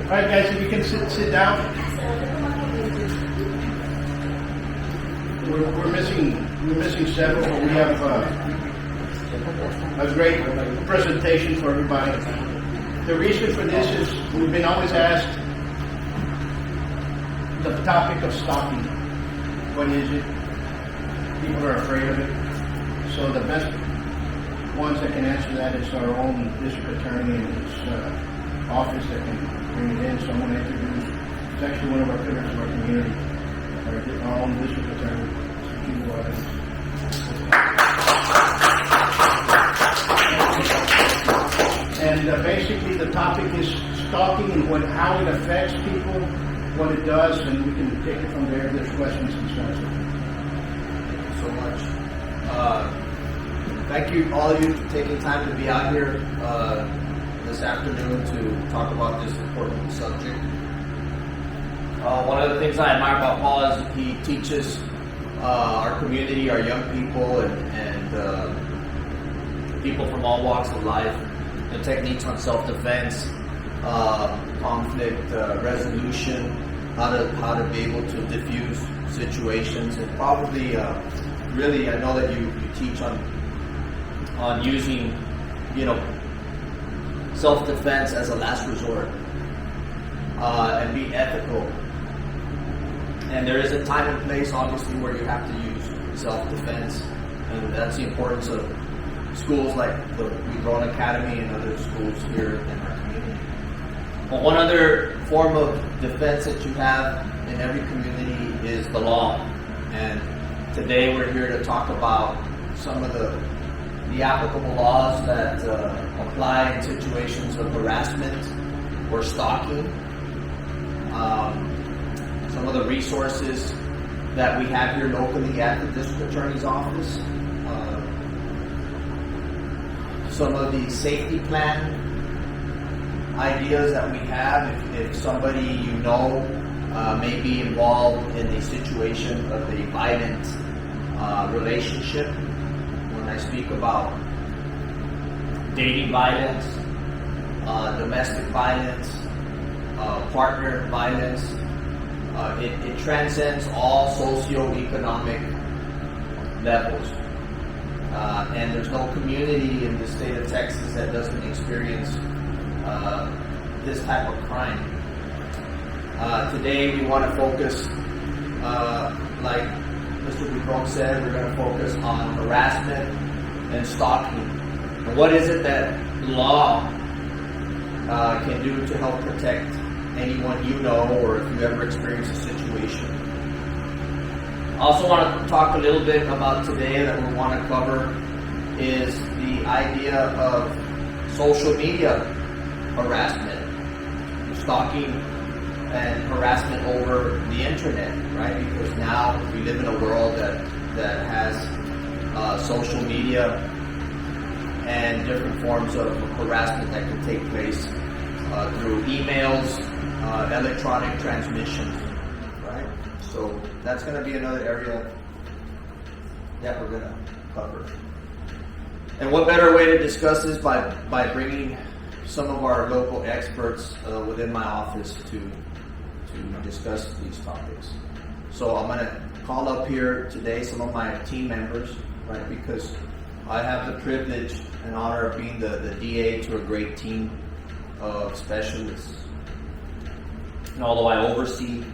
All right, guys, if you can sit down. We're missing several, but we have a great presentation for everybody. The reason for this is we've been always asked the topic of stalking. What is it? People are afraid of it. So the best ones that can answer that is our own district attorney and his office that can bring it in. So I'm going to introduce, it's actually one of our pillars of our community, our own district attorney, Isidro Alaniz. And basically the topic is stalking and how it affects people, what it does, and we can take it from there if there's questions and stuff. Thank you so much. Thank you, all of you, for taking time to be out here this afternoon to talk about this important subject. One of the things I admire about Paul is he teaches our community, our young people, and people from all walks of life the techniques on self-defense, conflict resolution, how to be able to diffuse situations, and probably really, I know that you teach on using, self-defense as a last resort, and be ethical. And there is a time and place, obviously, where you have to use self-defense, and that's the importance of schools like the Weedrone Academy and other schools here in our community. But one other form of defense that you have in every community is the law. And today we're here to talk about some of the applicable laws that apply in situations of harassment or stalking. Some of the resources that we have here locally at the district attorney's office. Some of the safety plan ideas that we have if somebody may be involved in a situation of a violent relationship. When I speak about dating violence, domestic violence, partner violence, it transcends all socioeconomic levels. And there's no community in the state of Texas that doesn't experience this type of crime. Today we want to focus, like Mr. Weedrone said, we're going to focus on harassment and stalking. And what is it that law can do to help protect anyone you know, or if you ever experience a situation. I also want to talk a little bit about today that we want to cover is the idea of social media harassment, stalking and harassment over the internet, right? Because now we live in a world that has social media and different forms of harassment that can take place through emails, electronic transmissions, right? So that's going to be another area that we're going to cover. And what better way to discuss this by bringing some of our local experts within my office to discuss these topics. So I'm going to call up here today some of my team members, right? Because I have the privilege and honor of being the DA to a great team of specialists. And although I oversee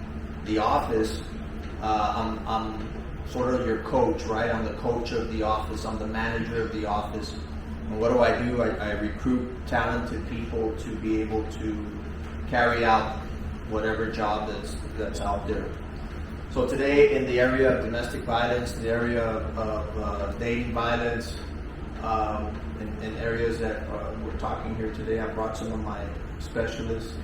the office, I'm sort of your coach, right? I'm the coach of the office. I'm the manager of the office. And what do? I recruit talented people to be able to carry out whatever job that's out there. So today, in the area of domestic violence, the area of dating violence, in areas that we're talking here today, I brought some of my specialists.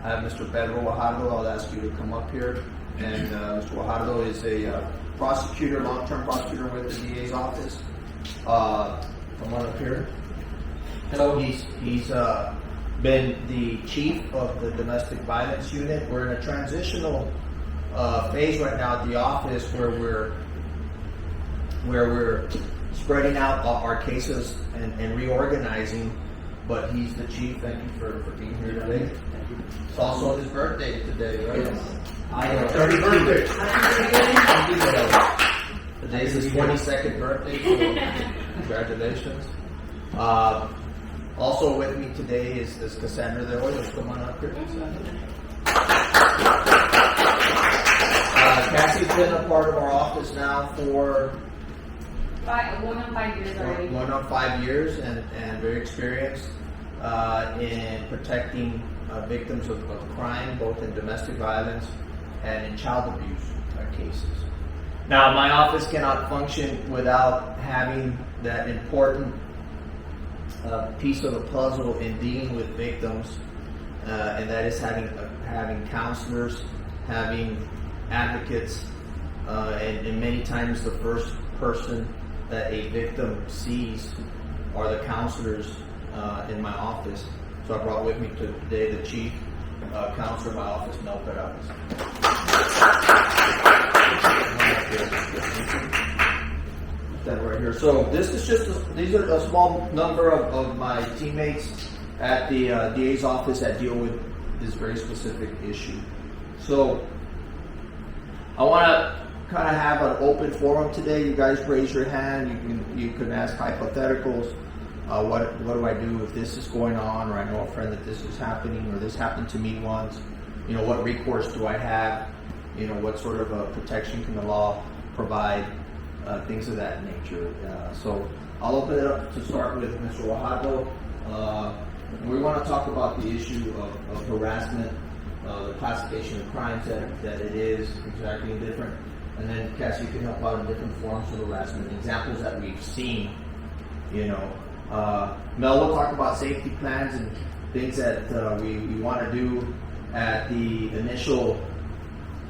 I have Mr. Pedro Guajardo. I'll ask you to come up here. And Mr. Guajardo is a prosecutor, long-term prosecutor with the DA's office. Come on up here. So he's been the chief of the domestic violence unit. We're in a transitional phase right now at the office where we're spreading out our cases and reorganizing but he's the chief. Thank you for being here today. It's also his birthday today, right? Yes. 30th birthday. Today's his 22nd birthday, so congratulations. Also with me today is Cassandra de Hoyos. Come on up here, Cassandra. Cassie's been a part of our office now for Going on 5 years already. going on 5 years and very experienced in protecting victims of crime, both in domestic violence and in child abuse cases. Now, my office cannot function without having that important piece of the puzzle in dealing with victims, and that is having counselors, having advocates, and many times the first person that a victim sees are the counselors in my office. So I brought with me today the chief counselor in my office, Mel Perales. That right here. So this is these are a small number of my teammates at the DA's office that deal with this very specific issue. So I want to kind of have an open forum today. You guys raise your hand. You can ask hypotheticals. What do I do if this is going on, or I know a friend that this is happening, or this happened to me once? What recourse do I have? What sort of protection can the law provide? Things of that nature. So I'll open it up to start with Mr. Wajado. We want to talk about the issue of harassment, the classification of crimes that it is exactly different. And then, Cassie, you can help out in different forms of harassment, examples that we've seen. Mel will talk about safety plans and things that we want to do at the initial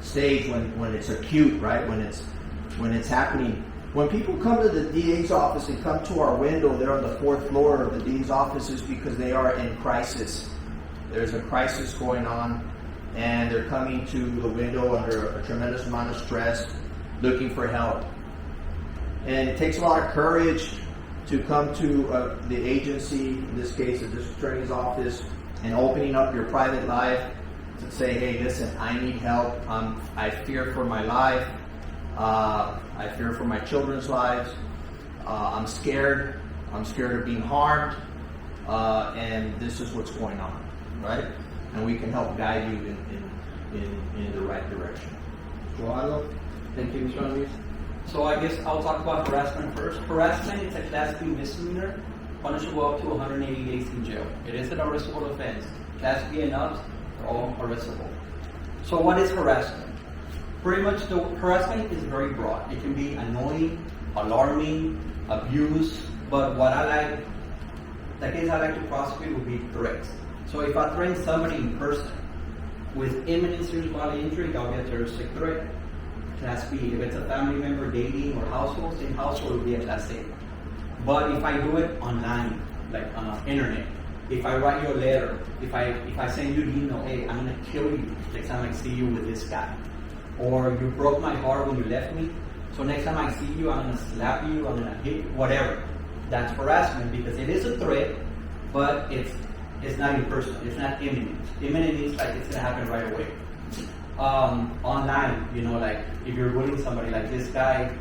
stage when it's acute, right? When it's happening. When people come to the DA's office and come to our window, they're on the 4th floor of the DA's offices because they are in crisis. There's a crisis going on, and they're coming to the window under a tremendous amount of stress, looking for help. And it takes a lot of courage to come to the agency, in this case the district attorney's office, and opening up your private life to say, hey, listen, I need help. I fear for my life. I fear for my children's lives. I'm scared. I'm scared of being harmed. And this is what's going on, right? And we can help guide you in the right direction. Joalo? Thank you, Mr. Alaniz. So I guess I'll talk about harassment first. Harassment is a Class B misdemeanor, punishable up to 180 days in jail. It is an arrestable offense. Class B and ups are all arrestable. So what is harassment? Pretty much the harassment is very broad. It can be annoying, alarming, abuse, but the case I like to prosecute would be threats. So if I threaten somebody in person with imminent serious bodily injury, that would be a terroristic threat. Class B. If it's a family member, dating, or household, same household, it would be a Class A. But if I do it online, like internet, if I write you a letter, if I send you an email, hey, I'm gonna kill you next time I see you with this guy, or you broke my heart when you left me, so next time I see you, I'm gonna slap you, I'm gonna hit you, whatever. That's harassment because it is a threat, but it's not impersonal. It's not imminent. Imminent means like it's gonna happen right away. Online, like if you're bullying somebody, like this guy,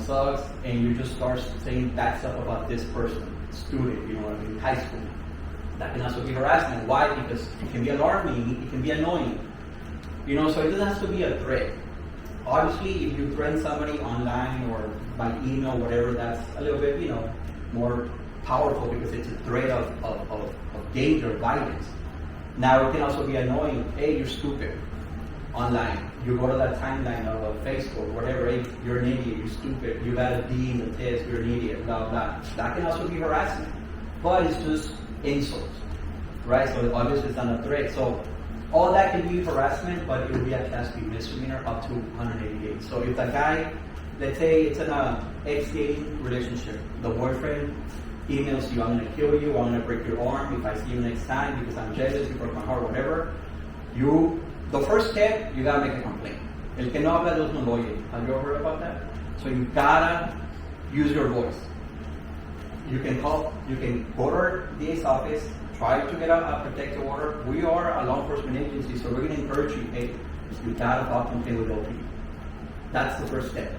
sucks, and you just start saying bad stuff about this person, student, in high school. That can also be harassment. Why? Because it can be alarming, it can be annoying. So it doesn't have to be a threat. Obviously, if you threaten somebody online or by email, whatever, that's a little bit, more powerful because it's a threat of danger, violence. Now, it can also be annoying. Hey, you're stupid. Online. You go to that timeline of Facebook, whatever, hey, you're an idiot, you're stupid, you got a D in the test, you're an idiot, blah, blah. That can also be harassment. But it's just insults, right? So obviously it's not a threat. So all that can be harassment, but it will be a Class B misdemeanor up to 180 days. So if the guy, let's say it's in a ex-dating relationship, the boyfriend emails you, I'm going to kill you, I'm going to break your arm if I see you next time because I'm jealous, you broke my heart, whatever. The first step, you got to make a complaint. El que no habla, Dios no lo oye. Have you ever heard about that? So you got to use your voice. you can go to our DA's office, try to get a protective order. We are a law enforcement agency, so we're going to encourage you, hey, you gotta file complaint with OP. That's the first step.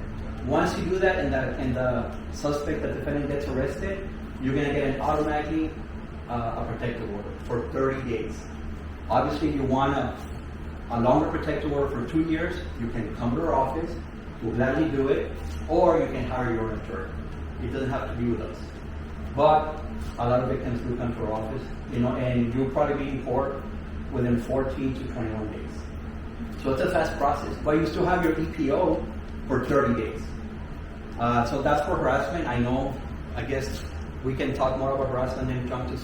Once you do that and the suspect, the defendant gets arrested, you're going to get an automatically a protective order for 30 days. Obviously, you want a longer protective order for 2 years, you can come to our office, we'll gladly do it, or you can hire your own attorney. It doesn't have to be with us. But a lot of victims do come to our office, and you'll probably be in court within 14 to 21 days. So it's a fast process, but you still have your EPO for 30 days. So that's for harassment. I guess we can talk more about harassment and jump to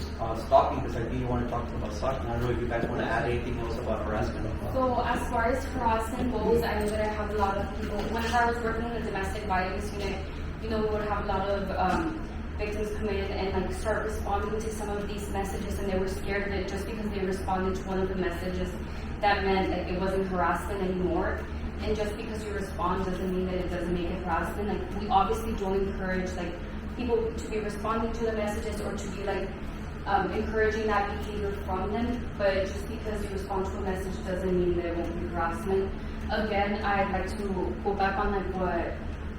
stalking, because I think you want to talk about stalking. I don't know if you guys want to add anything else about harassment. So as far as harassment goes, I know that I have a lot of people, whenever I was working in the domestic violence unit, we would have a lot of victims come in and start responding to some of these messages, and they were scared that just because they responded to one of the messages, that meant that it wasn't harassment anymore. And just because you respond doesn't mean that it doesn't make it harassment. We obviously don't encourage people to be responding to the messages or to be encouraging that behavior from them. But just because you respond to a message doesn't mean that it won't be harassment. Again, I'd like to go back on what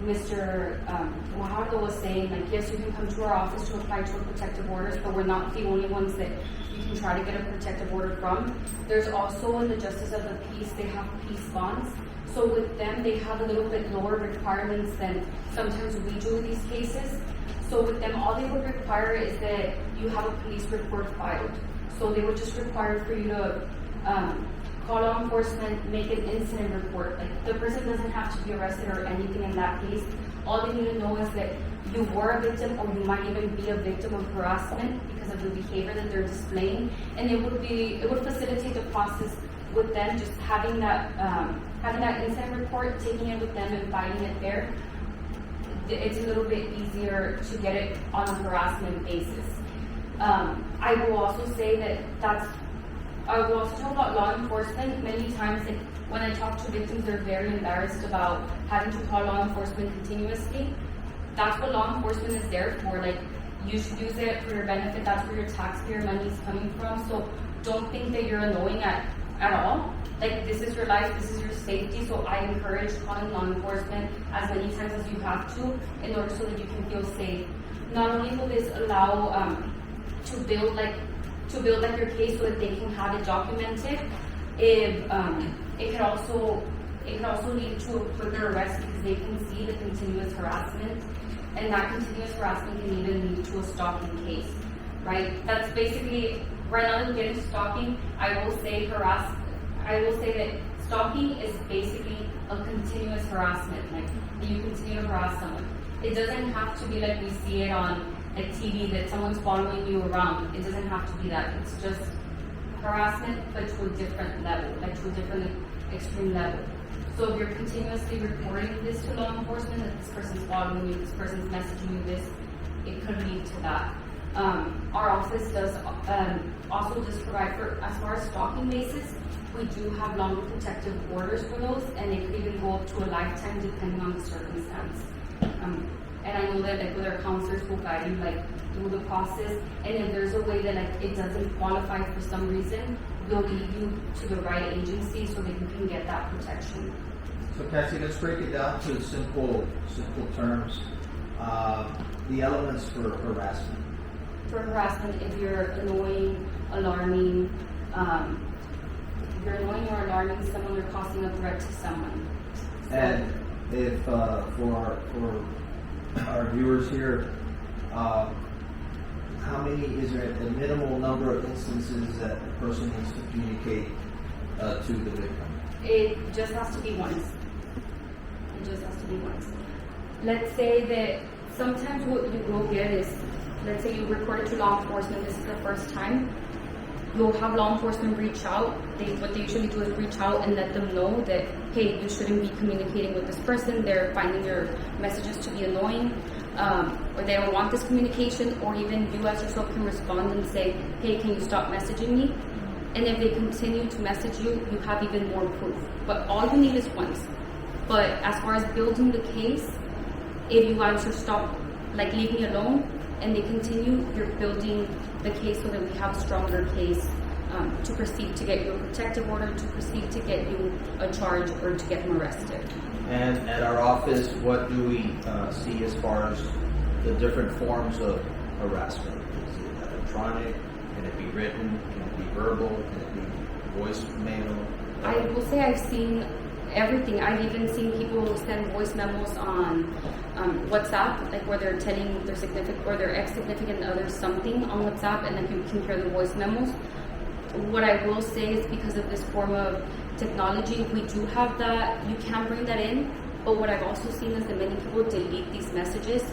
Mr. Guajardo was saying. Yes, you can come to our office to apply to a protective orders, but we're not the only ones that you can try to get a protective order from. There's also in the Justice of the Peace, they have peace bonds. So with them, they have a little bit lower requirements than sometimes we do in these cases. So with them, all they would require is that you have a police report filed. So they would just require for you to call law enforcement, make an incident report. The person doesn't have to be arrested or anything in that case. All they need to know is that you were a victim, or you might even be a victim of harassment because of the behavior that they're displaying. And it would facilitate the process with them just having that incident report, taking it with them and filing it there. It's a little bit easier to get it on a harassment basis. I will also say I will also talk about law enforcement. Many times when I talk to victims, they're very embarrassed about having to call law enforcement continuously. That's what law enforcement is there for. You should use it for your benefit. That's where your taxpayer money is coming from. So don't think that you're annoying at all. This is your life, this is your safety. So I encourage calling law enforcement as many times as you have to in order so that you can feel safe. Not only will this allow to build your case so that they can have it documented, it can also lead to a quicker arrest because they can see the continuous harassment, and that continuous harassment can even lead to a stalking case, right? That's basically, right now that we get into stalking, I will say that stalking is basically a continuous harassment, you continue to harass someone. It doesn't have to be like we see it on TV, that someone's following you around. It doesn't have to be that. It's just harassment, but to a different level, to a different extreme level. So if you're continuously reporting this to law enforcement, that this person's following you, this person's messaging you this, it could lead to that. Our office does also just provide for, as far as stalking basis, we do have longer protective orders for those, and they could even go up to a lifetime depending on the circumstance. And I know that with our counselors will guide you through the process, and if there's a way that it doesn't qualify for some reason, we'll lead you to the right agency so that you can get that protection. So Cassie, let's break it down to simple terms. The elements for harassment. For harassment, if you're annoying, alarming, someone or causing a threat to someone. And if for our viewers here, how many is there the minimal number of instances that the person needs to communicate to the victim? It just has to be once. Let's say that sometimes what you will get is, let's say you report it to law enforcement, this is the first time, you'll have law enforcement reach out. What they usually do is reach out and let them know that, hey, you shouldn't be communicating with this person. They're finding your messages to be annoying, or they don't want this communication, or even you as yourself can respond and say, hey, can you stop messaging me? And if they continue to message you, you have even more proof. But all you need is once. But as far as building the case, if you answer stop, leave me alone, and they continue, you're building the case so that we have a stronger case to proceed to get you a protective order, to proceed to get you a charge, or to get him arrested. And at our office, what do we see as far as the different forms of harassment? Is it electronic? Can it be written? Can it be verbal? Can it be voicemail? I will say I've seen everything. I've even seen people send voice memos on WhatsApp, like where they're telling their significant or their ex-significant other something on WhatsApp, and then you can hear the voice memos. What I will say is because of this form of technology, we do have that, you can bring that in, but what I've also seen is that many people delete these messages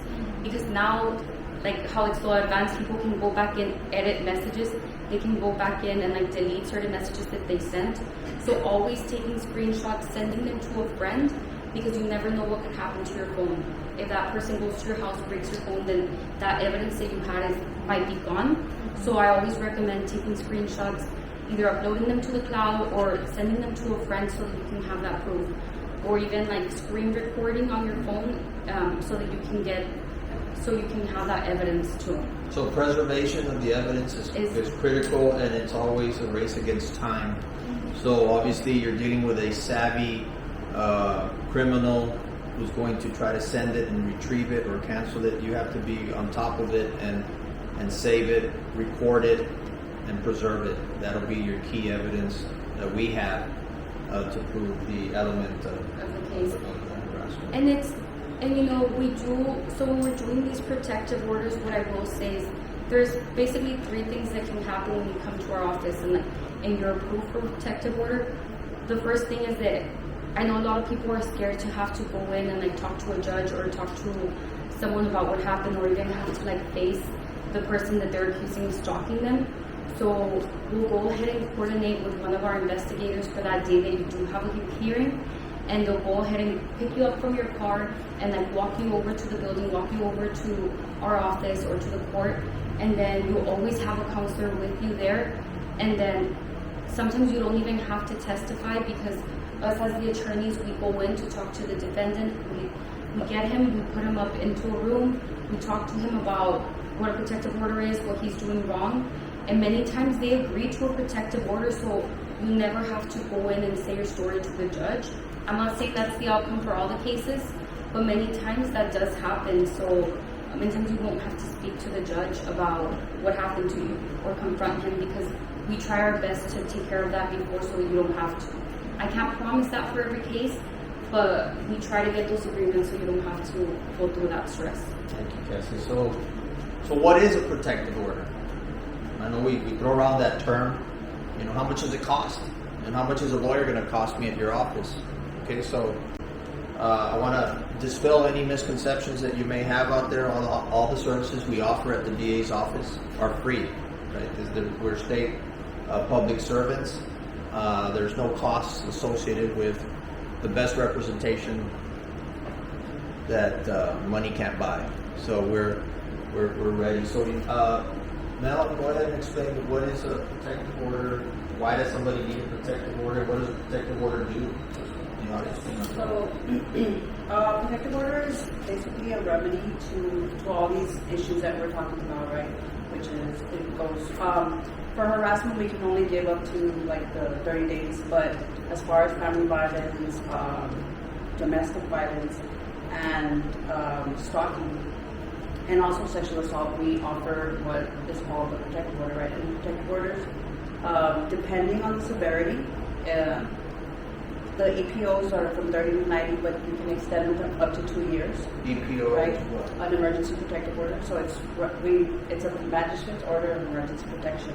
because now, like how it's so advanced, people can go back and edit messages. They can go back in and like delete certain messages that they sent. So always taking screenshots, sending them to a friend, because you never know what could happen to your phone. If that person goes to your house, breaks your phone, then that evidence that you had might be gone. So I always recommend taking screenshots, either uploading them to the cloud or sending them to a friend so that you can have that proof. Or even like screen recording on your phone so that you can have that evidence too. So preservation of the evidence is critical, and it's always a race against time. So obviously you're dealing with a savvy criminal who's going to try to send it and retrieve it or cancel it. You have to be on top of it and save it, record it, and preserve it. That'll be your key evidence that we have to prove the element of the case. harassment. And you know, so when we're doing these protective orders, what I will say is there's basically 3 things that can happen when you come to our office and you're approved for a protective order. The first thing is that I know a lot of people are scared to have to go in and like talk to a judge or talk to someone about what happened, or even have to like face the person that they're accusing of stalking them. So we'll go ahead and coordinate with one of our investigators for that day that you do have a hearing, and they'll go ahead and pick you up from your car and like walk you over to the building, walk you over to our office or to the court, and then you'll always have a counselor with you there. And then sometimes you don't even have to testify, because us as the attorneys, we go in to talk to the defendant, we get him, we put him up into a room, we talk to him about what a protective order is, what he's doing wrong, and many times they agree to a protective order, so you never have to go in and say your story to the judge. I'm not saying that's the outcome for all the cases, but many times that does happen, so many times you won't have to speak to the judge about what happened to you or confront him, because we try our best to take care of that before so that you don't have to. I can't promise that for every case, but we try to get those agreements so you don't have to go through that stress. Thank you, Cassie. So what is a protective order? I know we throw around that term. You know, how much does it cost? And how much is a lawyer going to cost me at your office? Okay, so I want to dispel any misconceptions that you may have out there. All the services we offer at the DA's office are free, right? We're state public servants. There's no costs associated with the best representation that money can't buy. So we're ready. So Mel, go ahead and explain what is a protective order. Why does somebody need a protective order? What does a protective order do? So, protective order is basically a remedy to all these issues that we're talking about, right? Which is, it goes, for harassment, we can only give up to like the 30 days, but as far as family violence, domestic violence, and stalking, and also sexual assault, we offer what is called the protective order, right? And protective orders, depending on the severity, the EPOs are from 30 to 90, but you can extend them up to 2 years. EPO, right? What? An emergency protective order. So it's a magistrate's order of emergency protection,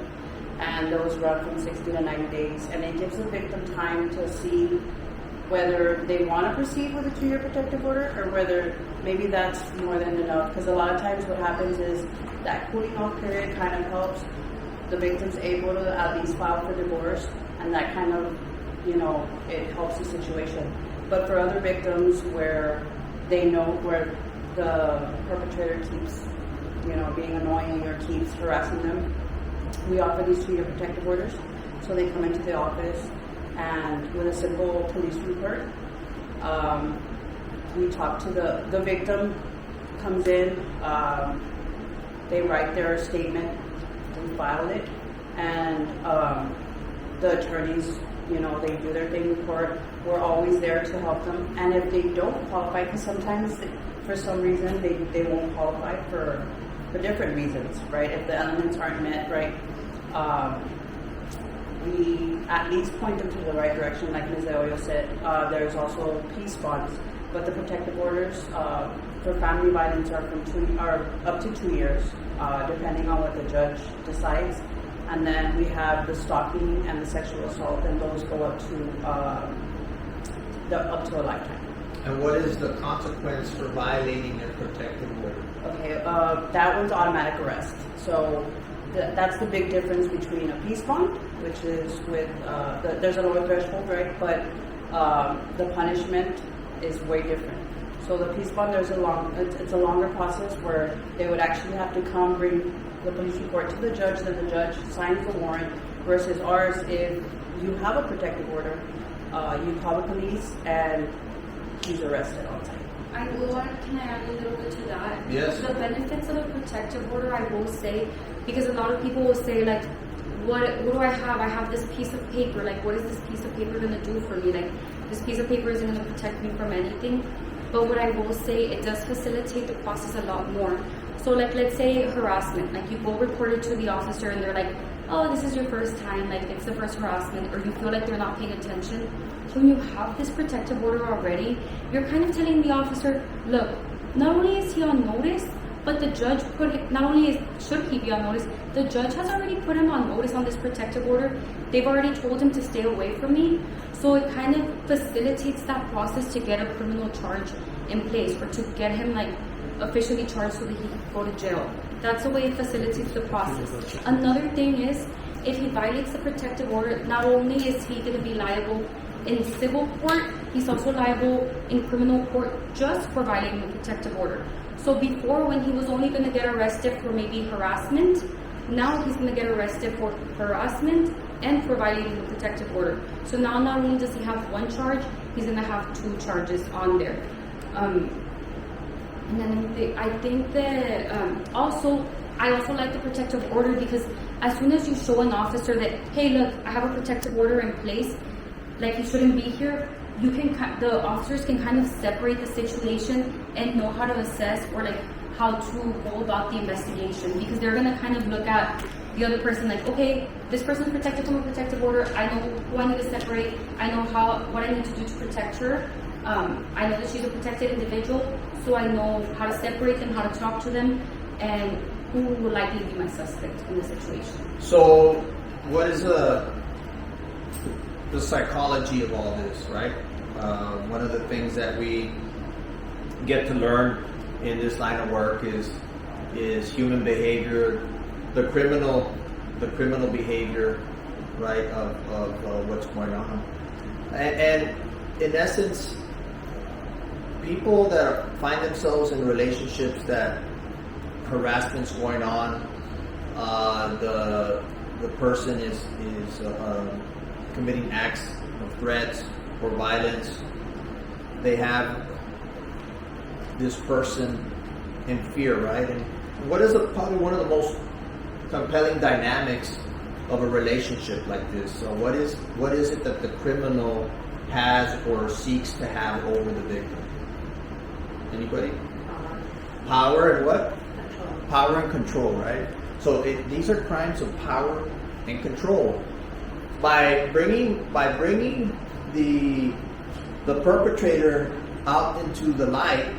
and those run from 60 to 90 days, and it gives the victim time to see whether they want to proceed with a 2-year protective order or whether maybe that's more than enough. Because a lot of times what happens is that cooling off period kind of helps the victim's able to at least file for divorce, and that kind of, you know, it helps the situation. But for other victims where they know where the perpetrator keeps, you know, being annoying or keeps harassing them, we offer these 2-year protective orders. So they come into the office, and with a simple police report, we talk to the victim, comes in, They write their statement, we file it, and the attorneys, they do their thing in court. We're always there to help them. And if they don't qualify, because sometimes for some reason they won't qualify for different reasons, right? If the elements aren't met, right? We at least point them to the right direction, like Ms. Aoyo said. There's also peace bonds, but the protective orders for family violence are up to 2 years, depending on what the judge decides. And then we have the stalking and the sexual assault, and those go up to a lifetime. And what is the consequence for violating their protective order? Okay, that one's automatic arrest. So that's the big difference between a peace bond, which is with there's a lower threshold, right? But the punishment is way different. So the peace bond, it's a longer process where they would actually have to come bring the police report to the judge, then the judge signs the warrant. Versus ours, if you have a protective order, you call the police and he's arrested on site. Can I add a little bit to that? Yes. The benefits of a protective order, I will say, because a lot of people will say, like, what do I have? I have this piece of paper. Like, what is this piece of paper going to do for me? Like, this piece of paper isn't going to protect me from anything. But what I will say, it does facilitate the process a lot more. So, like, let's say harassment. Like, you go report it to the officer and they're like, oh, this is your first time. Like, it's the first harassment. Or you feel like they're not paying attention. So when you have this protective order already, you're kind of telling the officer, look, not only is he on notice, but the judge should he be on notice, the judge has already put him on notice on this protective order. They've already told him to stay away from me. So it kind of facilitates that process to get a criminal charge in place, or to get him like officially charged so that he can go to jail. That's the way it facilitates the process. Another thing is, if he violates the protective order, not only is he going to be liable in civil court, he's also liable in criminal court just for violating the protective order. So before, when he was only going to get arrested for maybe harassment, now he's going to get arrested for harassment and for violating the protective order. So now not only does he have one charge, he's going to have 2 charges on there. And then I think that I also like the protective order because as soon as you show an officer that, hey, look, I have a protective order in place, like he shouldn't be here, the officers can kind of separate the situation and know how to assess or like how to go about the investigation, because they're going to kind of look at the other person like, okay, this person's protected from a protective order, I know who I need to separate, I know what I need to do to protect her, I know that she's a protected individual, so I know how to separate them, how to talk to them, and who will likely be my suspect in the situation. So what is the psychology of all this, right? One of the things that we get to learn in this line of work is human behavior, the criminal behavior, right, of what's going on. And in essence, people that find themselves in relationships that harassment's going on, the person is committing acts of threats or violence, they have this person in fear, right? And what is probably one of the most compelling dynamics of a relationship like this? So what is it that the criminal has or seeks to have over the victim? Anybody? Power and what? Control. Power and control, right? So these are crimes of power and control. By bringing the perpetrator out into the light,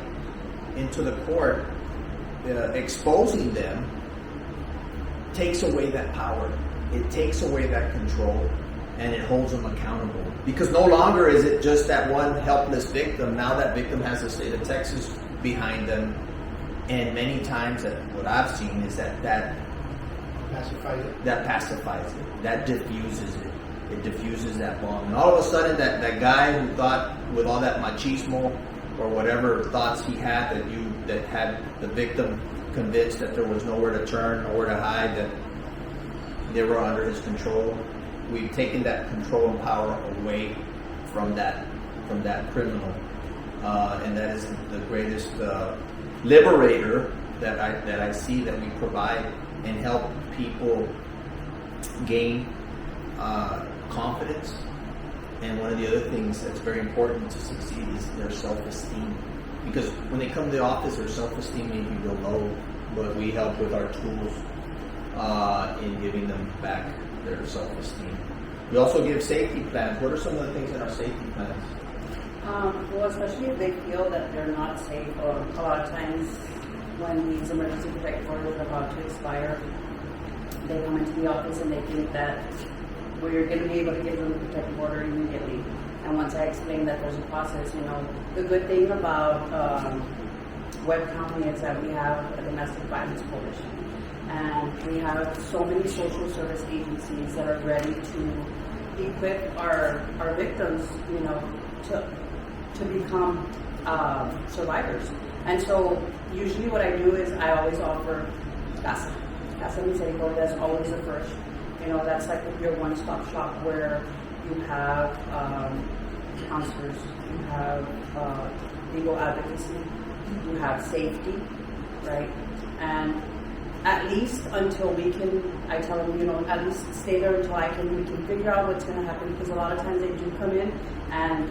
into the court, exposing them, takes away that power. It takes away that control, and it holds them accountable. Because no longer is it just that one helpless victim. Now that victim has the state of Texas behind them, and many times what I've seen is that Pacifies it. that pacifies it, that diffuses it. It diffuses that bomb. And all of a sudden, that guy who thought with all that machismo or whatever thoughts he had that had the victim convinced that there was nowhere to turn, nowhere to hide, that they were under his control. We've taken that control and power away from that criminal, and that is the greatest liberator that I see that we provide and help people gain confidence. And one of the other things that's very important to succeed is their self-esteem. Because when they come to the office, their self-esteem may be real low, but we help with our tools in giving them back their self-esteem. We also give safety plans. What are some of the things in our safety plans? Well, especially if they feel that they're not safe, or a lot of times when these emergency protective orders are about to expire, they come into the office and they think that we're going to be able to give them a protective order immediately. And once I explain that there's a process, the good thing about Webb County is that we have a domestic violence coalition. And we have so many social service agencies that are ready to equip our victims, to become survivors. And so usually what I do is I always offer Casa. Casa Misericordia is always the first. That's like your one-stop shop where you have counselors, you have legal advocacy, you have safety, right? And at least until I tell them, at least stay there until we can figure out what's going to happen, because a lot of times they do come in and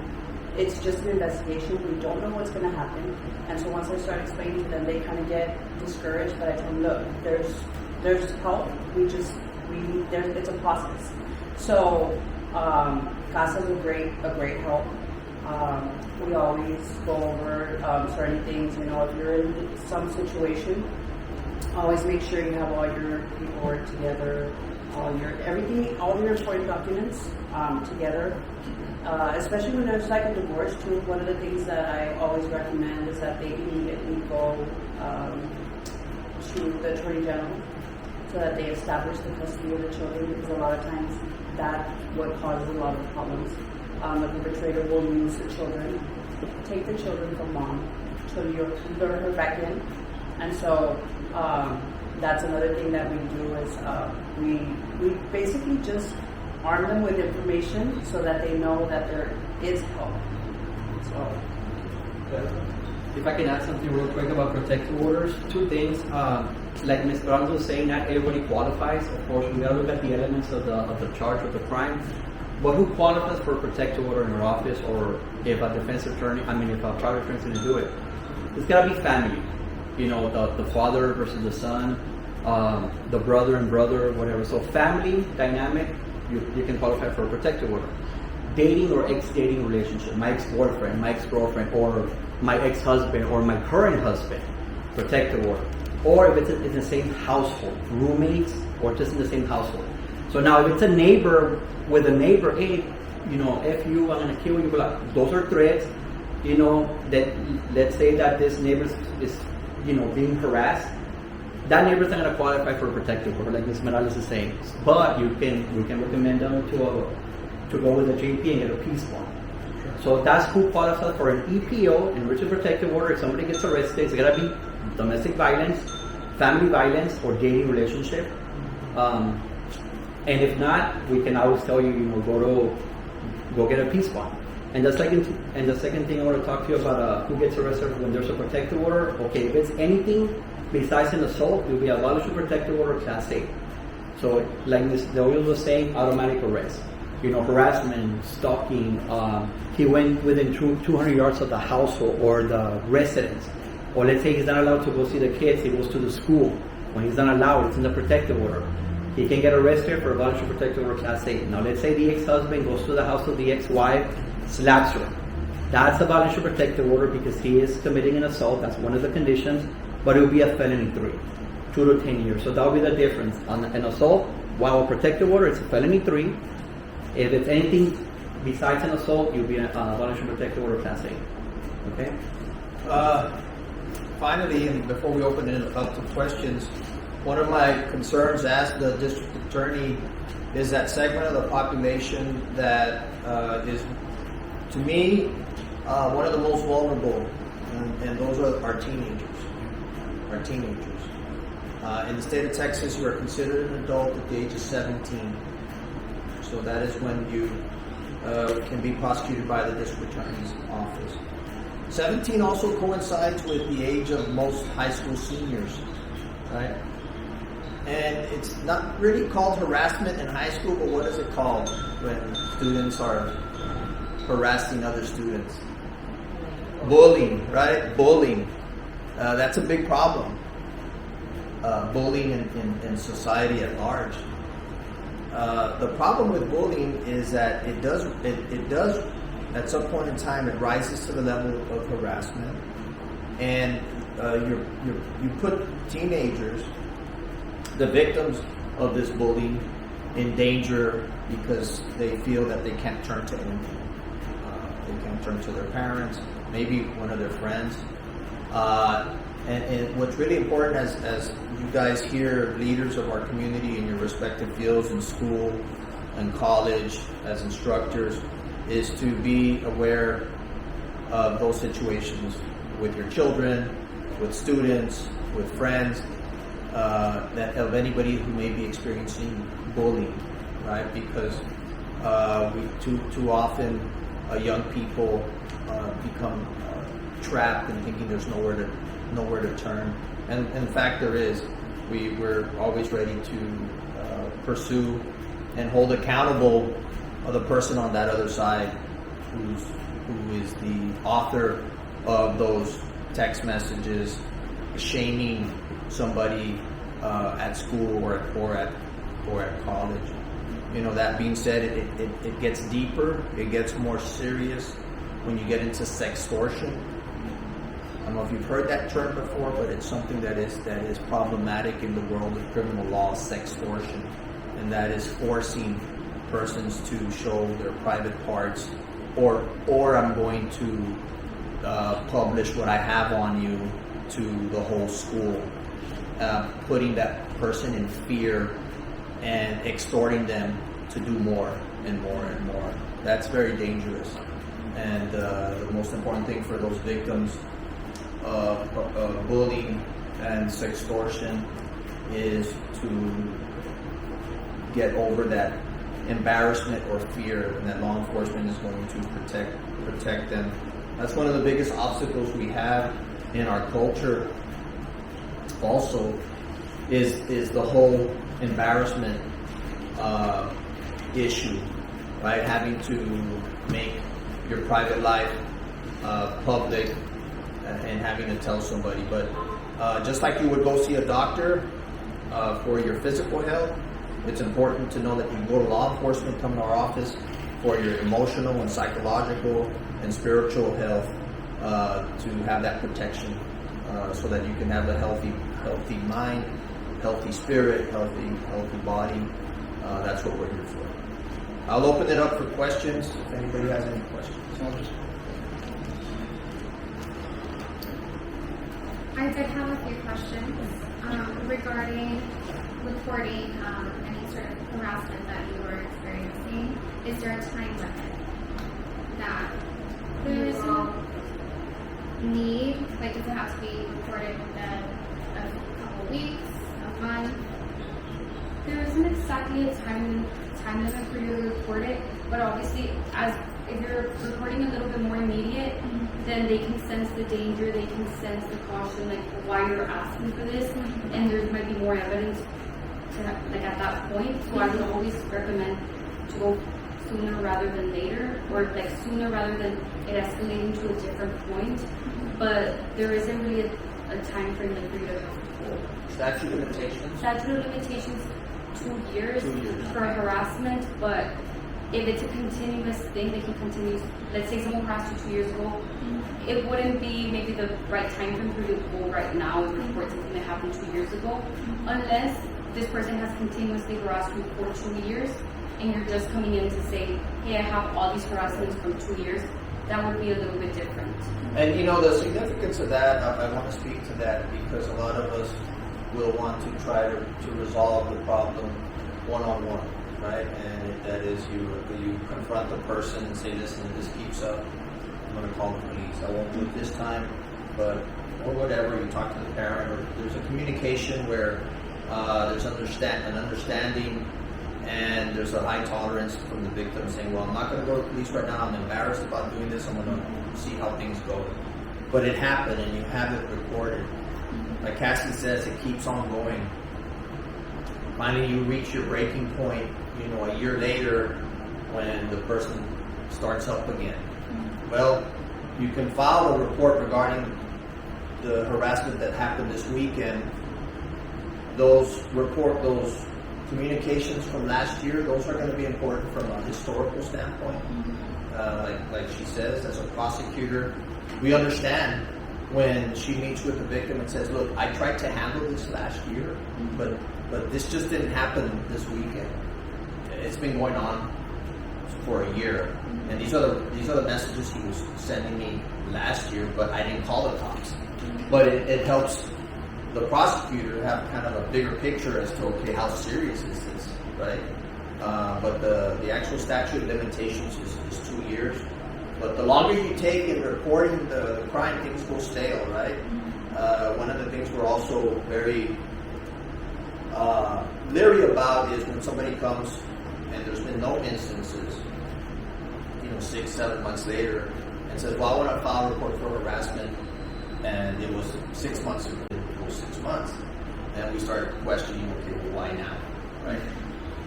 it's just an investigation. We don't know what's going to happen. And so once I start explaining to them, they kind of get discouraged, but I tell them, look, there's help. It's a process. So CASA is a great help. We always go over certain things. If you're in some situation, always make sure you have all your paperwork together, all your important documents together. Especially when there's like a divorce too. One of the things that I always recommend is that they immediately go to the Attorney General, so that they establish the custody of the children, because a lot of times that's what causes a lot of problems. A perpetrator will use the children, take the children from mom, to lure her back in. And so that's another thing that we do is we basically just arm them with information so that they know that there is help. So, if I can add something real quick about protective orders, two things. Like Ms. Brando was saying, not everybody qualifies. Of course, we gotta look at the elements of the charge of the crime. But who qualifies for a protective order in our office, or if a defense attorney, if a private attorney is going to do it? It's gotta be family. The father versus the son, the brother and brother, whatever. So family dynamic, you can qualify for a protective order. Dating or ex-dating relationship, my ex-boyfriend, my ex-girlfriend, or my ex-husband, or my current husband, protective order. Or if it's in the same household, roommates, or just in the same household. So now if it's a neighbor with a neighbor, hey, F you, I'm gonna kill you, those are threats, that let's say that this neighbor is being harassed, that neighbor's not gonna qualify for a protective order, like Ms. Morales is saying. But we can recommend them to go with a JP and get a peace bond. So that's who qualifies for an EPO, enriched protective order. If somebody gets arrested, it's gotta be domestic violence, family violence, or dating relationship. And if not, we can always tell you, go get a peace bond. And the second thing I want to talk to you about who gets arrested when there's a protective order. Okay, if it's anything besides an assault, it will be a voluntary protective order class A. So, like Ms. Doyle was saying, automatic arrest. Harassment, stalking. He went within 200 yards of the household or the residence. Or let's say he's not allowed to go see the kids, he goes to the school. When he's not allowed, it's in the protective order. He can get arrested for a voluntary protective order class A. Now let's say the ex-husband goes to the house of the ex-wife, slaps her. That's a voluntary protective order because he is committing an assault. That's one of the conditions. But it will be a felony 3, 2 to 10 years. So that will be the difference. On an assault, while a protective order, it's a felony 3. If it's anything besides an assault, you'll be a voluntary protective order class A. Okay? Finally, and before we open it up to questions, one of my concerns as the district attorney is that segment of the population that is, to me, one of the most vulnerable, and those are our teenagers. In the state of Texas, you are considered an adult at the age of 17. So that is when you can be prosecuted by the district attorney's office. 17 also coincides with the age of most high school seniors, right? And it's not really called harassment in high school, but what is it called when students are harassing other students? Bullying, right? Bullying. That's a big problem. Bullying in society at large. The problem with bullying is that it does at some point in time it rises to the level of harassment, and you put teenagers, the victims of this bullying, in danger because they feel that they can't turn to anything. They can't turn to their parents, maybe one of their friends. And what's really important as you guys hear leaders of our community in your respective fields in school and college as instructors is to be aware of those situations with your children, with students, with friends, that of anybody who may be experiencing bullying, right? Because we too often young people become trapped in thinking there's nowhere to turn, and in fact there is. We're always ready to pursue and hold accountable the person on that other side who is the author of those text messages shaming somebody at school or at college. You know, that being said, it gets deeper, it gets more serious when you get into sextortion. I don't know if you've heard that term before, but it's something that is problematic in the world of criminal law, sextortion, and that is forcing persons to show their private parts, or I'm going to publish what I have on you to the whole school, putting that person in fear and extorting them to do more and more and more. That's very dangerous. And the most important thing for those victims of bullying and sextortion is to get over that embarrassment or fear, and that law enforcement is going to protect them. That's one of the biggest obstacles we have in our culture. Also, is the whole embarrassment issue, right? Having to make your private life public and having to tell somebody. But just like you would go see a doctor for your physical health, it's important to know that you go to law enforcement, come to our office for your emotional and psychological and spiritual health, to have that protection, so that you can have a healthy mind, healthy spirit, healthy body. That's what we're here for. I'll open it up for questions if anybody has any questions. I did have a few questions regarding reporting any sort of harassment that you were experiencing. Is there a time limit that you all need? Like, does it have to be reported within a couple weeks, a month? There isn't exactly a time limit for you to report it, but obviously, if you're reporting a little bit more immediate, then they can sense the danger, they can sense the caution, like why you're asking for this, and there might be more evidence like at that point. So I would always recommend to go sooner rather than later, or like sooner rather than it escalating to a different point. But there isn't really a time frame like for you to have to pull. Statute of limitations? Statute of limitations, 2 years, for harassment, but if it's a continuous thing that he continues, let's say someone harassed you 2 years ago, it wouldn't be maybe the right time frame for you to go right now and report something that happened 2 years ago, unless this person has continuously harassed you for 2 years and you're just coming in to say, hey, I have all these harassments from 2 years. That would be a little bit different. And you know, the significance of that, I want to speak to that because a lot of us will want to try to resolve the problem one-on-one, right? And that is you confront the person and say, listen, if this keeps up, I'm going to call the police. I won't do it this time, but or whatever. You talk to the parent, or there's a communication where there's an understanding, and there's a high tolerance from the victim saying, well, I'm not going to go to the police right now. I'm embarrassed about doing this. I'm going to see how things go. but it happened and you have it recorded. Like Cassie says, it keeps on going. Finally, you reach your breaking point, a year later when the person starts up again. Well, you can file a report regarding the harassment that happened this weekend. Those communications from last year, those are going to be important from a historical standpoint. Like she says, as a prosecutor, we understand when she meets with the victim and says, look, I tried to handle this last year, but this just didn't happen this weekend. It's been going on for a year. And these are the messages he was sending me last year, but I didn't call the cops. But it helps the prosecutor have kind of a bigger picture as to, okay, how serious is this, right? But the actual statute of limitations is 2 years. But the longer you take in reporting the crime, things go stale, right? One of the things we're also very leery about is when somebody comes and there's been no instances, 6-7 months later, and says, well, I want to file a report for harassment, and it was 6 months ago. It was 6 months. And we started questioning, okay, well, why now, right?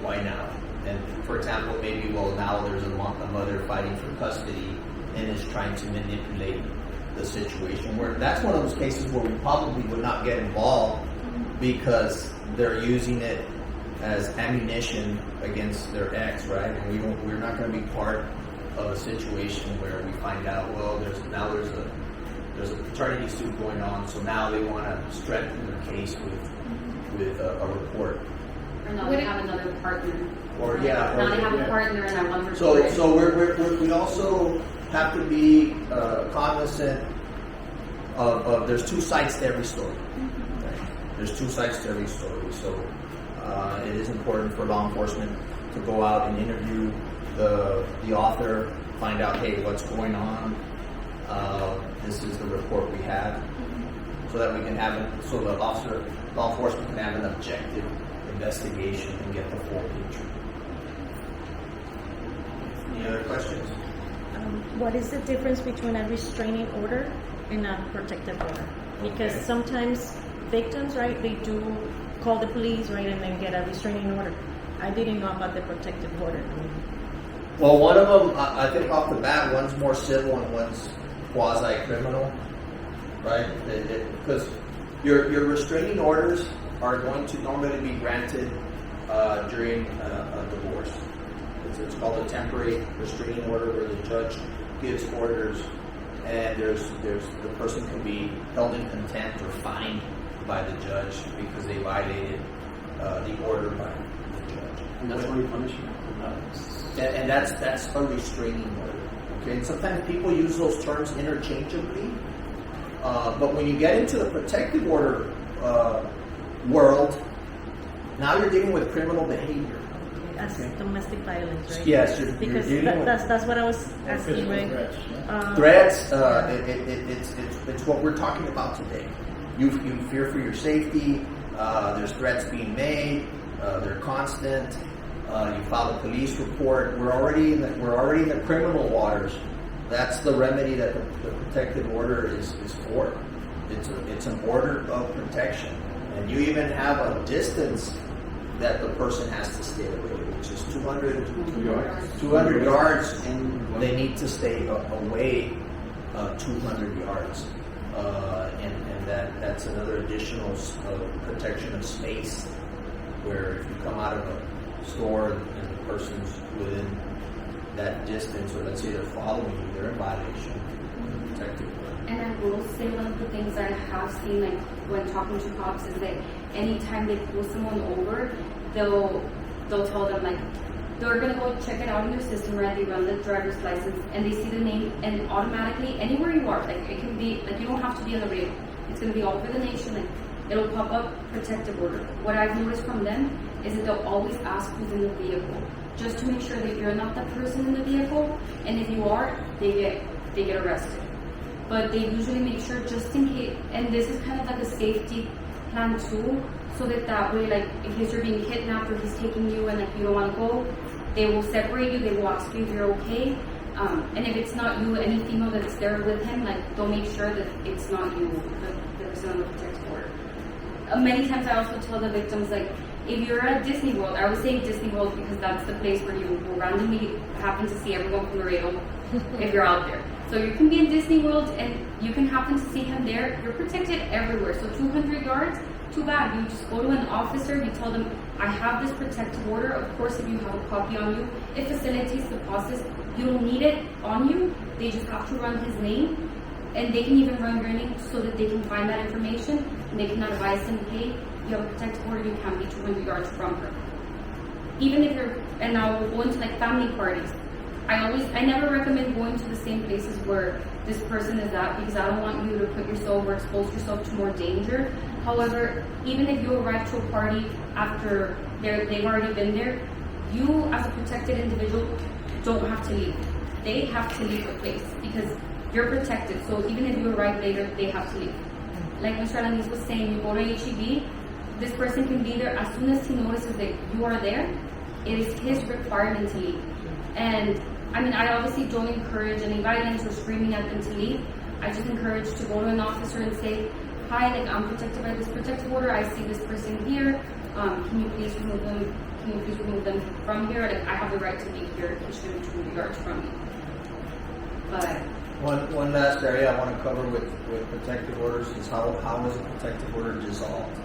Why now? And for example, maybe, well, now there's a mother fighting for custody and is trying to manipulate the situation. Where that's one of those cases where we probably would not get involved because they're using it as ammunition against their ex, right? And we're not going to be part of a situation where we find out, well, there's a paternity suit going on, so now they want to strengthen their case with a report. Or now they have another partner. Now they have a partner and I want to So we also have to be cognizant of there's two sides to every story. Right? There's two sides to every story. So it is important for law enforcement to go out and interview the author, find out, hey, what's going on. This is the report we have, so that we can have so the law enforcement can have an objective investigation and get the full picture. Any other questions? What is the difference between a restraining order and a protective order? Because sometimes victims, right, they do call the police, right, and then get a restraining order. I didn't know about the protective order. Well, one of them, I think off the bat, one's more civil and one's quasi-criminal, right? Because your restraining orders are going to normally be granted during a divorce. It's called a temporary restraining order, where the judge gives orders, and the person can be held in contempt or fined by the judge because they violated the order by the judge. And that's only punishment. And that's a restraining order. Okay, and sometimes people use those terms interchangeably, but when you get into the protective order world, now you're dealing with criminal behavior. As domestic violence, right? Yes, because you're dealing with that's what I was asking, right? Threats. It's what we're talking about today. You fear for your safety. There's threats being made. They're constant. You file a police report. We're already in the criminal waters. That's the remedy that the protective order is for. It's an order of protection, and you even have a distance that the person has to stay away, which is 200 yards, and they need to stay away 200 yards, and that's another additional protection of space, where if you come out of a store and the person's within that distance, or let's say they're following you, they're in violation of the protective order. And I will say one of the things I have seen, like when talking to cops, is that anytime they pull someone over, they'll tell them, like, they're gonna go check it out in their system, right? They run the driver's license and they see the name, and automatically anywhere you are, like it can be like you don't have to be on the radio. It's gonna be all over the nation, like it'll pop up protective order. What I've noticed from them is that they'll always ask who's in the vehicle, just to make sure that you're not the person in the vehicle, and if you are, they get arrested. But they usually make sure, just in case, and this is kind of like a safety plan too, so that way, like, in case you're being kidnapped or he's taking you and like you don't want to go, they will separate you, they will ask you if you're okay, And if it's not you, any female that's there with him, like, they'll make sure that it's not you, the person on the protective order. Many times I also tell the victims, like, if you're at Disney World, I always say Disney World because that's the place where you will randomly happen to see everyone from Laredo if you're out there. So you can be in Disney World and you can happen to see him there. You're protected everywhere. So 200 yards, too bad. You just go to an officer, you tell them, I have this protective order. Of course, if you have a copy on you, it facilitates the process. You don't need it on you. They just have to run his name. And they can even run your name so that they can find that information. And they can advise him, hey, you have a protective order, you can't be 200 yards from her. Even if you're, and now we'll go into like family parties. I never recommend going to the same places where this person is at because I don't want you to put yourself or expose yourself to more danger. However, even if you arrive to a party after they've already been there, you as a protected individual don't have to leave. They have to leave the place because you're protected. So even if you arrive later, they have to leave. Like Mr. Alaniz was saying, you go to HEB, this person can be there as soon as he notices that you are there. It is his requirement to leave. And I mean, I obviously don't encourage any violence or screaming at them to leave. I just encourage to go to an officer and say, hi, like I'm protected by this protective order. I see this person here. Can you please remove them? Can you please remove them from here? Like I have the right to be here. He shouldn't be 200 yards from me. But One last area I want to cover with protective orders is how is a protective order dissolved?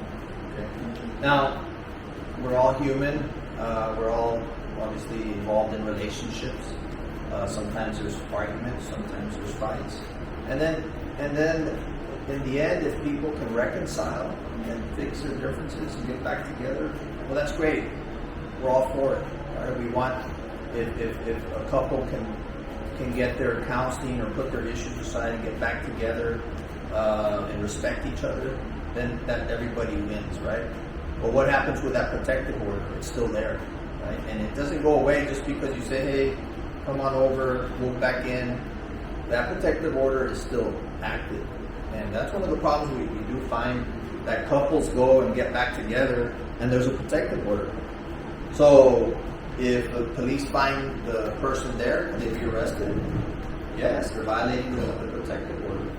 Okay. Now, we're all human. We're all obviously involved in relationships. Sometimes there's arguments, sometimes there's fights. And then in the end, if people can reconcile and fix their differences and get back together, well, that's great. We're all for it. Right? We want, if a couple can get their counseling or put their issues aside and get back together and respect each other, then that everybody wins, right? But what happens with that protective order? It's still there, right? And it doesn't go away just because you say, hey, come on over, move back in. That protective order is still active. And that's one of the problems we do find, that couples go and get back together and there's a protective order. So if the police find the person there, can they be arrested? Yes, they're violating the protective order.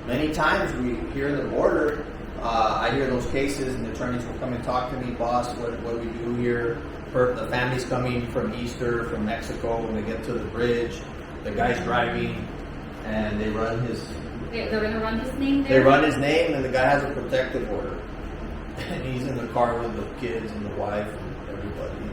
Many times we hear the border, I hear those cases and the attorneys will come and talk to me, boss, what do we do here? The family's coming from Easter, from Mexico, when they get to the bridge, the guy's driving and they run his... they're going to run his name there? They run his name and the guy has a protective order. And he's in the car with the kids and the wife and everybody.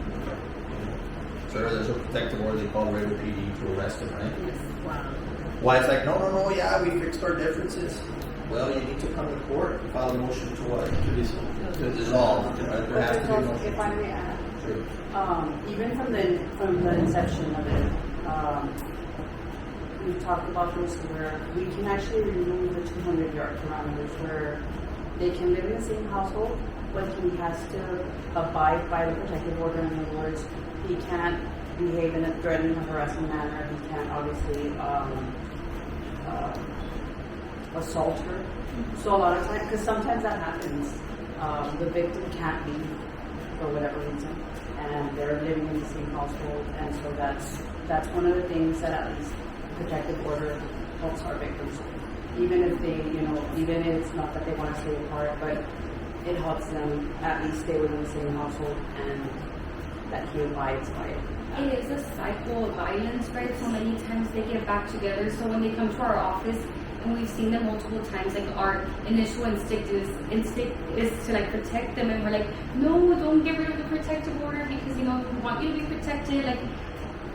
So there's a protective order they call Laredo PD to arrest him, right? Yes. Wow. Why it's like, no, yeah, we fixed our differences. Well, you need to come to court and file a motion to what? To dissolve. There has to be a motion. If I may add, Sure. even from the inception of it, we talked about this where we can actually remove the 200-yard parameters where they can live in the same household, but he has to abide by the protective order. In other words, he can't behave in a threatening or harassing manner. He can't obviously assault her. So a lot of times, because sometimes that happens, the victim can't leave for whatever reason, and they're living in the same household, and so that's one of the things that at least protective order helps our victims. Even if they, even if it's not that they want to stay apart, but it helps them at least stay within the same household and that he abides by it. It is a cycle of violence, right? So many times they get back together. So when they come to our office, and we've seen them multiple times, like our initial instinct is to like protect them, and we're like, no, don't get rid of the protective order because we want you to be protected. Like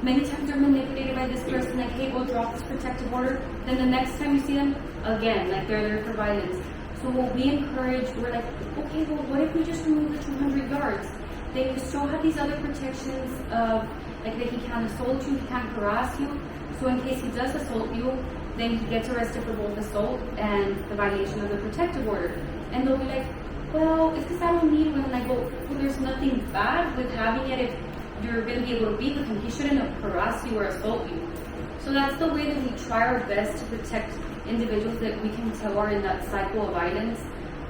many times they're manipulated by this person, like, hey, we'll drop this protective order. Then the next time you see them, again, like they're there for violence. So what we encourage, we're like, okay, well, what if we just remove the 200 yards? They still have these other protections of, like, that he can't assault you, he can't harass you. So in case he does assault you, then he gets arrested for both assault and the violation of the protective order. And they'll be like, well, it's because I don't need one. And I go, well, there's nothing bad with having it if you're going to be able to be with him. He shouldn't have harassed you or assault you. So that's the way that we try our best to protect individuals that we can tell are in that cycle of violence.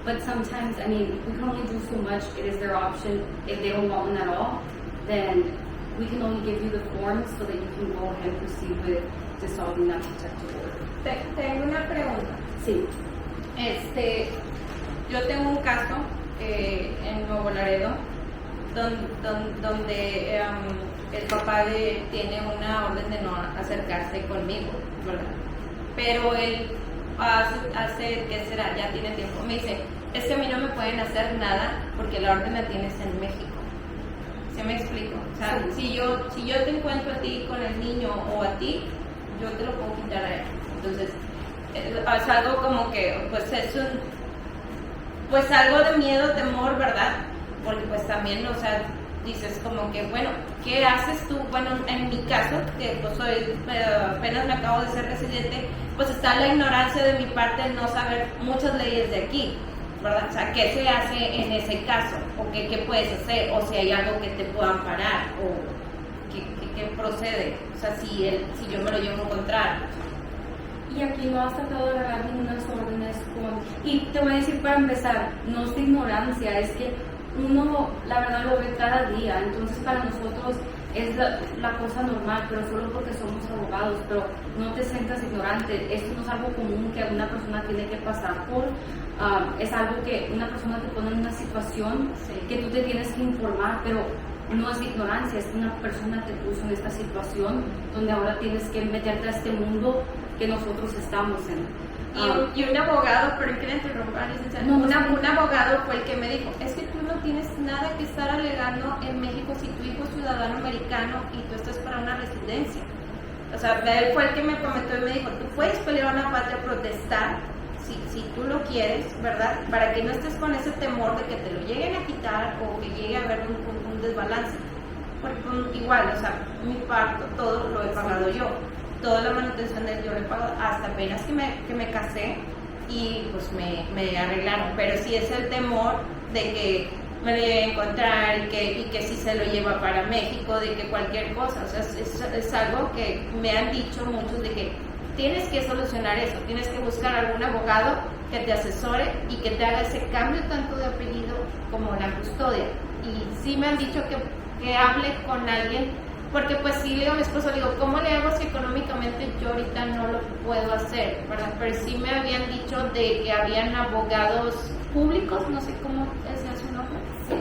But sometimes, we can only do so much. It is their option. If they don't want one at all, then we can only give you the form so that you can go ahead and proceed with dissolving that protective order. Tengo una pregunta. Sí. Yo tengo un caso en Nuevo Laredo donde el papá tiene una orden de no acercarse conmigo, ¿verdad? Pero él hace, ¿qué será? Ya tiene tiempo. Me dice, es que a mí no me pueden hacer nada porque la orden la tienes en México. ¿Sí me explico? O sea, si yo te encuentro a ti con el niño o a ti, yo te lo puedo quitar a él. Entonces, es algo como que, pues es pues algo de miedo, temor, ¿verdad? Porque pues también, o sea, dices como que, bueno, ¿qué haces tú? Bueno, en mi caso, que pues apenas me acabo de ser residente, pues está la ignorancia de mi parte de no saber muchas leyes de aquí, ¿verdad? O sea, ¿qué se hace en ese caso? ¿O qué puedes hacer? ¿O si hay algo que te pueda amparar? ¿O qué procede? O sea, si yo me lo llevo a encontrar. Y aquí no has tratado de agarrar ninguna órdenes y te voy a decir para empezar, no es de ignorancia, es que uno la verdad lo ve cada día, entonces para nosotros es la cosa normal, pero solo porque somos abogados, pero no te sientas ignorante, esto no es algo común que una persona tiene que pasar por, es algo que una persona te pone en una situación que tú te tienes que informar, pero no es de ignorancia, es que una persona te puso en esta situación donde ahora tienes que meterte a este mundo que nosotros estamos en. Y un abogado, pero que le interrumpa, licenciada, un abogado fue el que me dijo, es que tú no tienes nada que estar alegando en México si tu hijo es ciudadano americano y tú estás para una residencia. O sea, él fue el que me prometió y me dijo, tú puedes pelear a una patria, protestar, si tú lo quieres, ¿verdad? Para que no estés con ese temor de que te lo lleguen a quitar o que llegue a haber un desbalance. Porque igual, o sea, mi parto, todo lo he pagado yo. Toda la manutención de él yo lo he pagado hasta apenas que me casé y pues me arreglaron. Pero sí es el temor de que me lo llegue a encontrar y que si se lo lleva para México, de que cualquier cosa. O sea, es algo que me han dicho muchos de que tienes que solucionar eso, tienes que buscar algún abogado que te asesore y que te haga ese cambio tanto de apellido como la custodia. Y sí me han dicho que hable con alguien, porque pues sí le digo a mi esposo, le digo, ¿cómo le hago si económicamente yo ahorita no lo puedo hacer? ¿Verdad? Pero sí me habían dicho de que habían abogados públicos, no sé cómo es su nombre. Sí,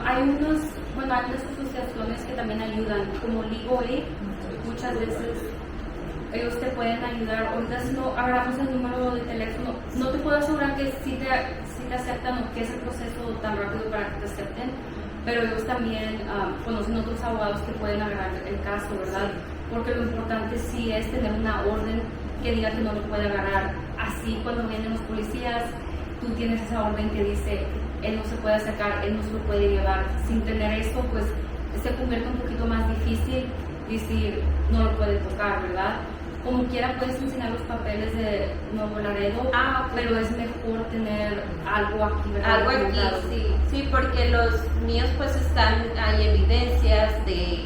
hay unas asociaciones que también ayudan, como Legal Aid, muchas veces ellos te pueden ayudar. Ahorita si no agarramos el número de teléfono, no te puedo asegurar que sí te aceptan o que es el proceso tan rápido para que te acepten, pero ellos también conocen otros abogados que pueden agarrar el caso, ¿verdad? Porque lo importante sí es tener una orden que diga que no lo puede agarrar. Así cuando vienen los policías, tú tienes esa orden que dice, él no se puede acercar, él no se lo puede llevar. Sin tener esto, pues se convierte un poquito más difícil decir, no lo puede tocar, ¿verdad? Como quiera puedes enseñar los papeles de Nuevo Laredo, pero es mejor tener algo aquí, ¿verdad? Algo aquí, sí, porque los míos pues hay evidencias de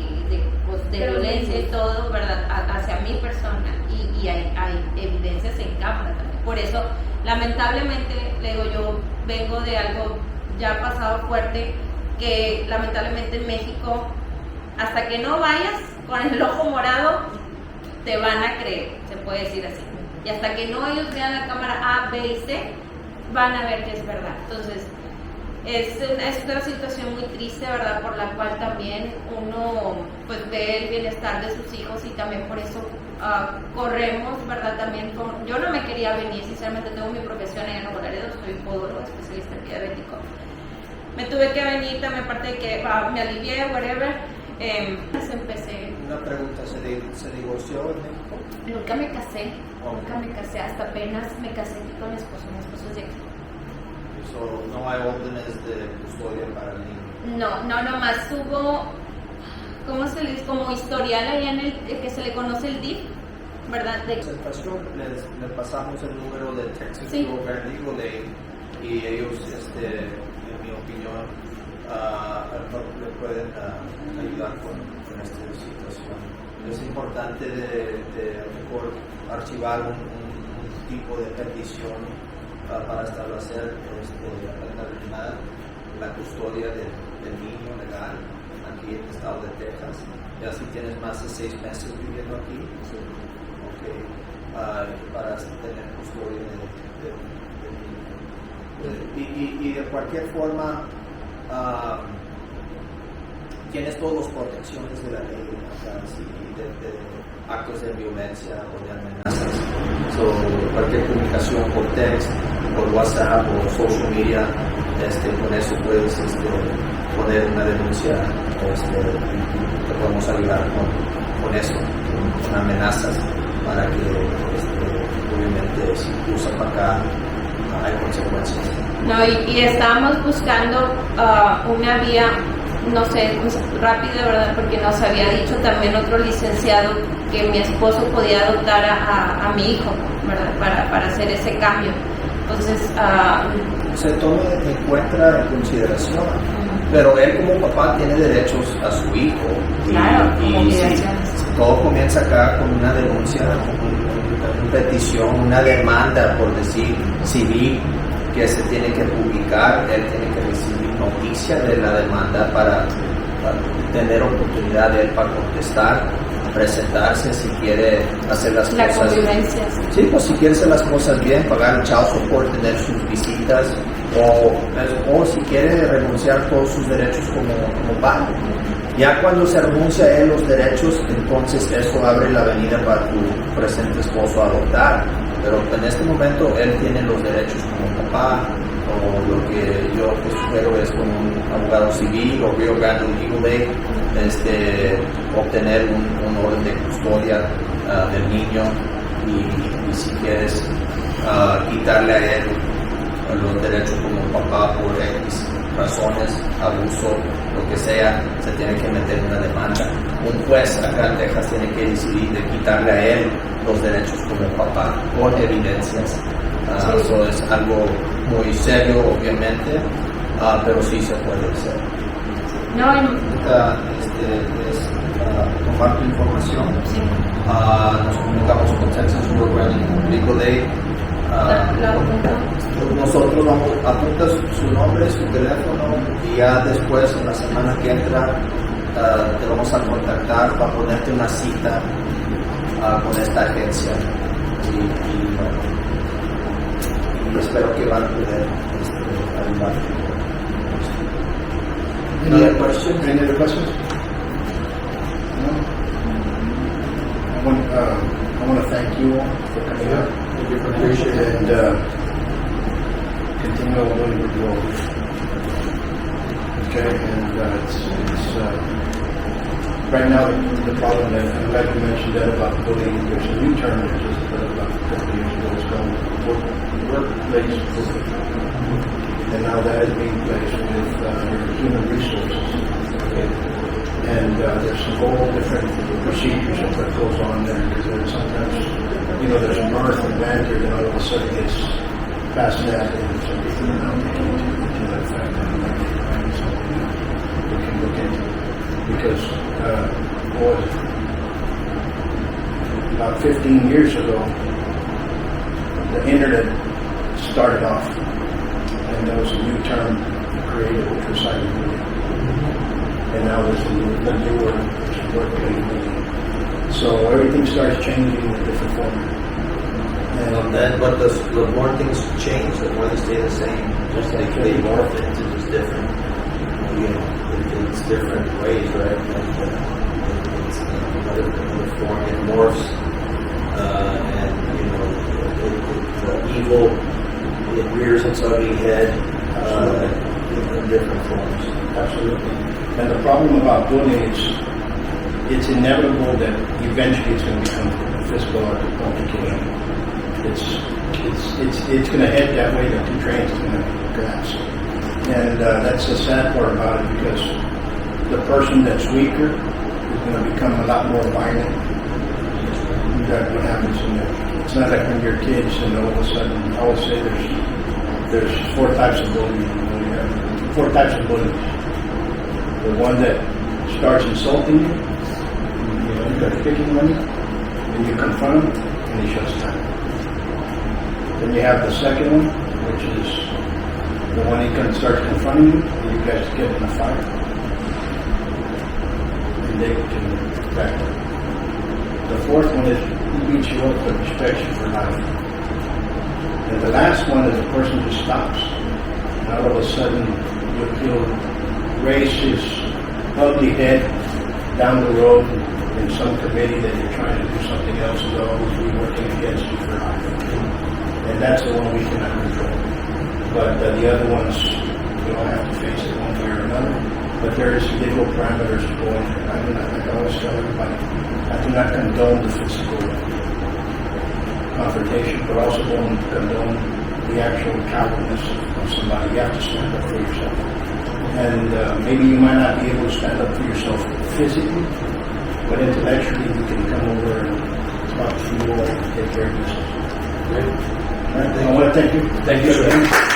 violencia y todo, ¿verdad? Hacia mi persona y hay evidencias en cámara también. Por eso, lamentablemente, le digo, yo vengo de algo ya pasado fuerte, que lamentablemente en México, hasta que no vayas con el ojo morado, te van a creer, se puede decir así. Y hasta que no ellos vean la cámara A, B y C, van a ver que es verdad. Entonces, es una situación muy triste, ¿verdad? Por la cual también uno pues ve el bienestar de sus hijos y también por eso corremos, ¿verdad? También yo no me quería venir, sinceramente tengo mi profesión en Nuevo Laredo, soy podólogo, especialista en diabético. Me tuve que venir también, aparte de que me alivié, whatever. Empecé. Una pregunta, ¿se divorció en México? Nunca me casé, hasta apenas me casé aquí con mi esposo es de aquí. No hay órdenes de custodia para el niño. No, nomás hubo, ¿cómo se le dice? Como historial ahí en el que se le conoce el DIF, ¿verdad? Le pasamos el número de Texas Legal Aid y ellos, en mi opinión, le pueden ayudar con esta situación. Es importante de mejor archivar un tipo de petición para establecer la custodia del niño legal aquí en el estado de Texas. ya si tienes más de 6 meses viviendo aquí, para tener custodia y de cualquier forma tienes todas las protecciones de la ley, de actos de violencia o de amenazas. Cualquier comunicación por text, por WhatsApp o social media, con eso puedes poner una denuncia, y te podemos ayudar con eso, con amenazas, para que obviamente si cruza para acá hay consecuencias. No, y estábamos buscando una vía, no sé, pues, rápida, ¿verdad? Porque nos había dicho también otro licenciado que mi esposo podía adoptar a mi hijo, ¿verdad? Para hacer ese cambio. Entonces, se toma en cuenta en consideración, pero él como papá tiene derechos a su hijo. Claro, y si todo comienza acá con una denuncia, una petición, una demanda, por decir, civil, que se tiene que publicar, él tiene que recibir noticia de la demanda para tener oportunidad de él para contestar, presentarse si quiere hacer las cosas. Convivencia. Sí, pues si quiere hacer las cosas bien, pagar el child support, tener sus visitas, o si quiere renunciar a todos sus derechos como padre. Ya cuando se renuncia a él los derechos, entonces eso abre la avenida para tu presente esposo a adoptar. Pero en este momento él tiene los derechos como papá, o lo que yo sugiero es con un abogado civil o Rio Grande Legal Aid, obtener un orden de custodia del niño y si quieres quitarle a él los derechos como papá por X razones, abuso, lo que sea, se tiene que meter una demanda. Un juez acá en Texas tiene que decidir de quitarle a él los derechos como papá con evidencias. Eso es algo muy serio, obviamente, pero sí se puede hacer. No, tomar tu información. sí. Nos comunicamos con Texas Legal Aid. Nosotros apuntas su nombre, su teléfono, y ya después, en la semana que entra, te vamos a contactar para ponerte una cita con esta agencia. Y espero que van a poder ayudarte. Any other questions? Any other questions? No? I want to thank you all for coming out. Appreciate it. And continue on doing what you all do. Okay, and it's right now the problem that I'm glad you mentioned that about bullying. There's a new term that just about a couple of years ago. It's called workplace bullying. And now that is being placed with your human resources. Okay? And there's some whole different procedures of what goes on there, because there's sometimes, there's mirth and banter, and all of a sudden it's past that, and some people are now taking to that fact that something we can look into. Because, about 15 years ago, the internet started off, and there was a new term created, which was cyberbullying. And now there's the newer workplace bullying. So everything starts changing in a different format. But the more things change, the more they stay the same. Just like they morph into just different, it's different ways, right? It's another form. It morphs, and the evil, it rears its ugly head in different forms. Absolutely. And the problem about bullying is it's inevitable that eventually it's going to become a physical altercation. It's going to head that way. The two trains are going to collapse. And that's the sad part about it, because the person that's weaker is going to become a lot more violent. That's what happens in there. It's not like when you're kids and all of a sudden, I always say there's 4 types of bullying. 4 types of bullying. The one that starts insulting you, you start picking on you, and you confront him, and he shuts down. Then you have the second one, which is the one he starts confronting you, and you guys get in a fight. they can back up. The fourth one is who beats you up but respects you for life. And the last one is the person who stops. And all of a sudden, he'll raise his ugly head down the road in some committee that you're trying to do something else, and they'll always be working against you for life. And that's the one we cannot control. But the other ones, we all have to face it one way or another. But there is legal parameters to go in there. I do not, like I always tell everybody, I do not condone the physical confrontation, but also don't condone the actual cowardness of somebody. You have to stand up for yourself. And maybe you might not be able to stand up for yourself physically, but intellectually you can come over and talk to you and take care of yourself. Great. All right, I want to thank you. Thank you.